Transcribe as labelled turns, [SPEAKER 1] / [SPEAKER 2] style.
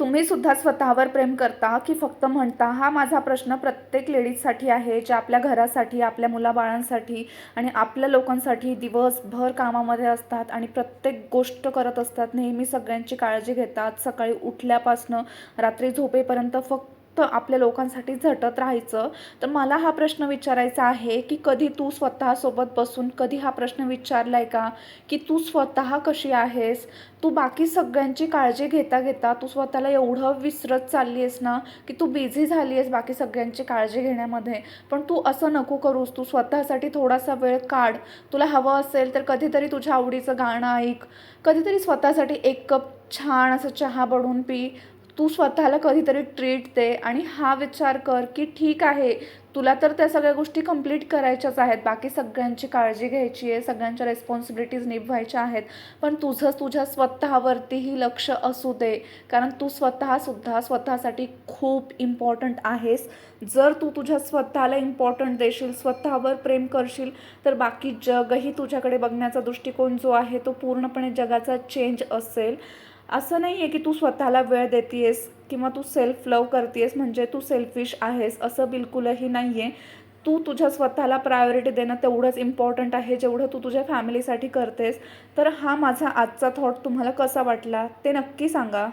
[SPEAKER 1] तुम्ही सुद्धा स्वतःवर प्रेम करता की फक्त म्हणता? हा माझा प्रश्न प्रत्येक लेडीजसाठी आहे, जे आपल्या घरासाठी, आपल्या मुलाबाळांसाठी आणि आपल्या लोकांसाठी दिवसभर कामामध्ये असतात आणि प्रत्येक गोष्ट करत असतात. नेहमी सगळ्यांची काळजी घेतात. सकाळी उठल्यापासनं रात्री झोपेपर्यंत फक्त आपल्या लोकांसाठी झटत राहायचं. तर मला हा प्रश्न विचारायचा आहे की कधी तू स्वतःसोबत बसून कधी हा प्रश्न विचारलाय का, की तू स्वतः कशी आहेस? तू बाकी सगळ्यांची काळजी घेता घेता तू स्वतःला एवढं विसरत चालली आहेस ना, की तू बिझी झाली आहेस बाकी सगळ्यांची काळजी घेण्यामध्ये. पण तू असं नको करूस. तू स्वतःसाठी थोडासा वेळ काढ. तुला हवं असेल तर कधीतरी तुझ्या आवडीचं गाणं ऐक. कधीतरी स्वतःसाठी एक कप छान असं चहा बनवून पी. तू स्वतःला कधीतरी ट्रीट दे आणि हा विचार कर की ठीक आहे, तुला तर त्या सगळ्या गोष्टी कंप्लीट करायच्याच आहेत. बाकी सगळ्यांची काळजी घ्यायची आहे, सगळ्यांच्या रिस्पॉन्सिबिलिटीज निभवायच्या आहेत. पण तुझं तुझ्या स्वतःवरतीही लक्ष असू दे. कारण तू स्वतःसुद्धा स्वतःसाठी खूप इम्पॉर्टंट आहेस. जर तू तुझ्या स्वतःला इम्पॉर्टंट देशील, स्वतःवर प्रेम करशील, तर बाकी जगही तुझ्याकडे बघण्याचा दृष्टिकोन जो आहे तो पूर्णपणे जगाचा चेंज असेल. असं नाही आहे की तू स्वतःला वेळ देतेयस किंवा तू सेल्फ लव्ह करतेयस म्हणजे तू सेल्फिश आहेस, असं बिलकुलही नाही आहे. तू तुझ्या स्वतःला प्रायोरिटी देणं तेवढंच इम्पॉर्टंट आहे जेवढं तू तुझ्या फॅमिलीसाठी करतेस. तर हा माझा आजचा थॉट तुम्हाला कसा वाटला ते नक्की सांगा.